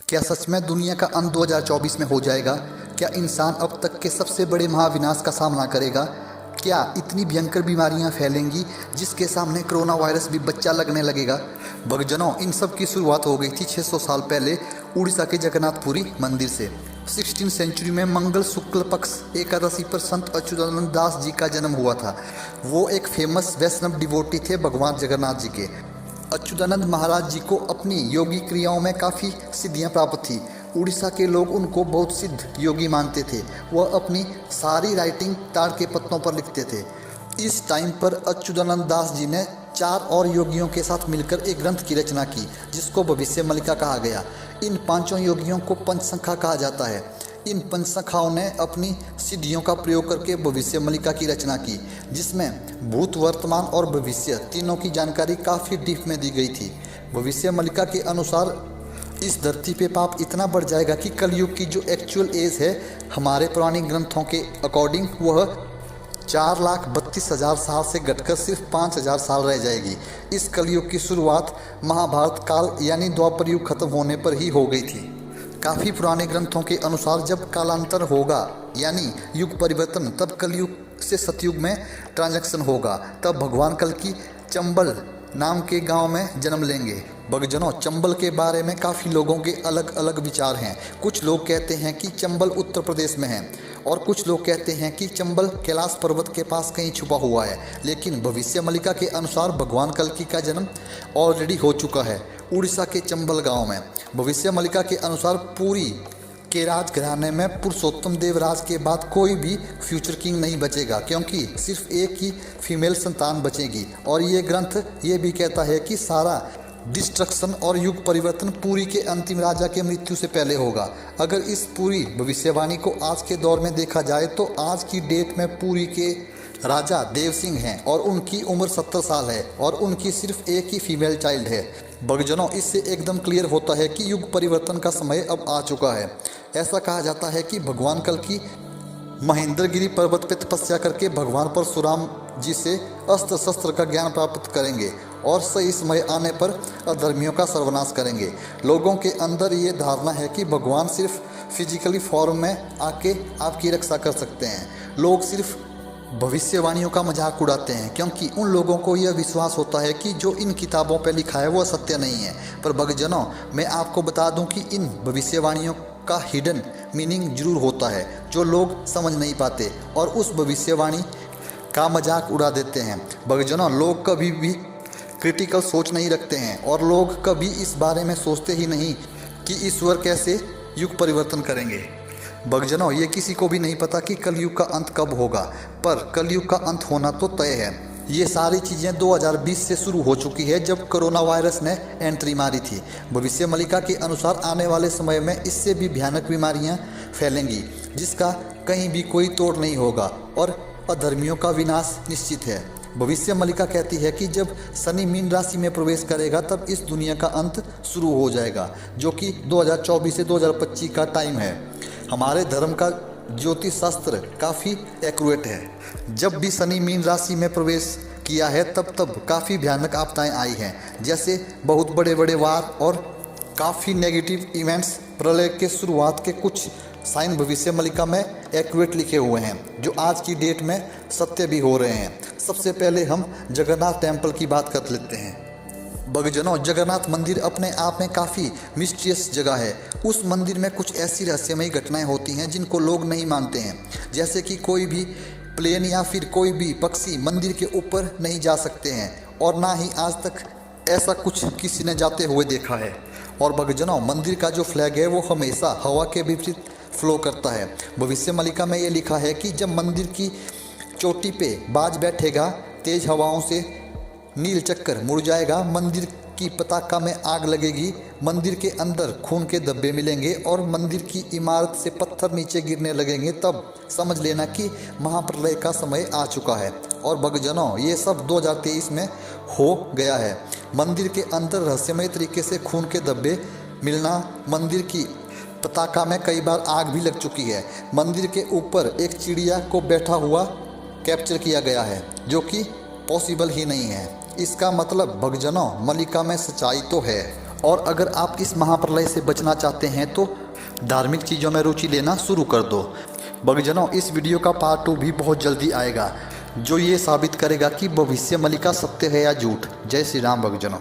क्या सच में दुनिया का अंत 2024 में हो जाएगा? क्या इंसान अब तक के सबसे बड़े महाविनाश का सामना करेगा? क्या इतनी भयंकर बीमारियां फैलेंगी जिसके सामने कोरोना वायरस भी बच्चा लगने लगेगा? भक्तजनों, इन सब की शुरुआत हो गई थी 600 साल पहले उड़ीसा के जगन्नाथपुरी मंदिर से। 16वीं सेंचुरी में मंगल शुक्ल पक्ष एकादशी पर संत अच्युतानंद दास जी का जन्म हुआ था। वो एक फेमस वैष्णव डिवोटी थे भगवान जगन्नाथ जी के। अच्युतानंद महाराज जी को अपनी योगी क्रियाओं में काफ़ी सिद्धियां प्राप्त थी। उड़ीसा के लोग उनको बहुत सिद्ध योगी मानते थे। वह अपनी सारी राइटिंग ताड़ के पत्तों पर लिखते थे। इस टाइम पर अच्युतानंद दास जी ने 4 और योगियों के साथ मिलकर एक ग्रंथ की रचना की जिसको भविष्य मलिका कहा गया। इन 5 योगियों को पंचसखा कहा जाता है। इन पंचसखाओं ने अपनी सिद्धियों का प्रयोग करके भविष्य मलिका की रचना की, जिसमें भूत, वर्तमान और भविष्य तीनों की जानकारी काफ़ी डीप में दी गई थी। भविष्य मलिका के अनुसार इस धरती पे पाप इतना बढ़ जाएगा कि कलयुग की जो एक्चुअल एज है हमारे पुराने ग्रंथों के अकॉर्डिंग वह 4,32,000 साल से घटकर सिर्फ 5,000 साल रह जाएगी। इस कलयुग की शुरुआत महाभारत काल यानी द्वापर युग खत्म होने पर ही हो गई थी। काफ़ी पुराने ग्रंथों के अनुसार जब कालांतर होगा यानी युग परिवर्तन, तब कलयुग से सतयुग में ट्रांजैक्शन होगा। तब भगवान कल की चंबल नाम के गांव में जन्म लेंगे। भक्तजनों, चंबल के बारे में काफ़ी लोगों के अलग अलग विचार हैं। कुछ लोग कहते हैं कि चंबल उत्तर प्रदेश में है और कुछ लोग कहते हैं कि चंबल कैलाश पर्वत के पास कहीं छुपा हुआ है। लेकिन भविष्य मलिका के अनुसार भगवान कल्कि का जन्म ऑलरेडी हो चुका है उड़ीसा के चंबल गांव में। भविष्य मलिका के अनुसार पूरी के राजघराने में पुरुषोत्तम देवराज के बाद कोई भी फ्यूचर किंग नहीं बचेगा, क्योंकि सिर्फ एक ही फीमेल संतान बचेगी। और ये ग्रंथ ये भी कहता है कि सारा डिस्ट्रक्शन और युग परिवर्तन पूरी के अंतिम राजा के मृत्यु से पहले होगा। अगर इस पूरी भविष्यवाणी को आज के दौर में देखा जाए तो आज की डेट में पूरी के राजा देव सिंह हैं और उनकी उम्र 70 साल है और उनकी सिर्फ एक ही फीमेल चाइल्ड है। भक्तजनों, इससे एकदम क्लियर होता है कि युग परिवर्तन का समय अब आ चुका है। ऐसा कहा जाता है कि भगवान कल्कि महेंद्रगिरी पर्वत पर तपस्या करके भगवान परशुराम जी से अस्त्र शस्त्र का ज्ञान प्राप्त करेंगे और सही समय आने पर अधर्मियों का सर्वनाश करेंगे। लोगों के अंदर ये धारणा है कि भगवान सिर्फ फिजिकली फॉर्म में आके आपकी रक्षा कर सकते हैं। लोग सिर्फ भविष्यवाणियों का मजाक उड़ाते हैं क्योंकि उन लोगों को यह विश्वास होता है कि जो इन किताबों पर लिखा है वह सत्य नहीं है। पर भक्तजनों, मैं आपको बता दूं कि इन भविष्यवाणियों का हिडन मीनिंग जरूर होता है जो लोग समझ नहीं पाते और उस भविष्यवाणी का मजाक उड़ा देते हैं। भक्तजनों, लोग कभी भी क्रिटिकल सोच नहीं रखते हैं और लोग कभी इस बारे में सोचते ही नहीं कि ईश्वर कैसे युग परिवर्तन करेंगे। भक्तजनों, ये किसी को भी नहीं पता कि कलयुग का अंत कब होगा, पर कलयुग का अंत होना तो तय है। ये सारी चीज़ें 2020 से शुरू हो चुकी है जब कोरोना वायरस ने एंट्री मारी थी। भविष्य मलिका के अनुसार आने वाले समय में इससे भी भयानक बीमारियां फैलेंगी जिसका कहीं भी कोई तोड़ नहीं होगा और अधर्मियों का विनाश निश्चित है। भविष्य मलिका कहती है कि जब शनि मीन राशि में प्रवेश करेगा तब इस दुनिया का अंत शुरू हो जाएगा, जो कि 2024 से 2025 का टाइम है। हमारे धर्म का ज्योतिष शास्त्र काफ़ी एक्यूरेट है। जब भी शनि मीन राशि में प्रवेश किया है तब काफ़ी भयानक आपदाएं आई हैं, जैसे बहुत बड़े बड़े वार और काफ़ी नेगेटिव इवेंट्स। प्रलय के शुरुआत के कुछ साइन भविष्य मलिका में एक्यूरेट लिखे हुए हैं जो आज की डेट में सत्य भी हो रहे हैं। सबसे पहले हम जगन्नाथ टेम्पल की बात कर लेते हैं। भक्तजनों, जगन्नाथ मंदिर अपने आप में काफ़ी मिस्टीरियस जगह है। उस मंदिर में कुछ ऐसी रहस्यमयी घटनाएं होती हैं जिनको लोग नहीं मानते हैं, जैसे कि कोई भी प्लेन या फिर कोई भी पक्षी मंदिर के ऊपर नहीं जा सकते हैं और ना ही आज तक ऐसा कुछ किसी ने जाते हुए देखा है। और भक्तजनों, मंदिर का जो फ्लैग है वो हमेशा हवा के विपरीत फ्लो करता है। भविष्य मलिका में ये लिखा है कि जब मंदिर की चोटी पे बाज बैठेगा, तेज हवाओं से नील चक्कर मुड़ जाएगा, मंदिर की पताका में आग लगेगी, मंदिर के अंदर खून के धब्बे मिलेंगे और मंदिर की इमारत से पत्थर नीचे गिरने लगेंगे, तब समझ लेना कि महाप्रलय का समय आ चुका है। और भक्तजनों, ये सब 2023 में हो गया है। मंदिर के अंदर रहस्यमय तरीके से खून के धब्बे मिलना, मंदिर की पताका में कई बार आग भी लग चुकी है। मंदिर के ऊपर एक चिड़िया को बैठा हुआ कैप्चर किया गया है जो कि पॉसिबल ही नहीं है। इसका मतलब भक्तजनों, मलिका में सच्चाई तो है और अगर आप इस महाप्रलय से बचना चाहते हैं तो धार्मिक चीज़ों में रुचि लेना शुरू कर दो। भक्तजनों, इस वीडियो का पार्ट 2 भी बहुत जल्दी आएगा, जो ये साबित करेगा कि भविष्य मलिका सत्य है या झूठ। जय श्री राम भक्तजनों।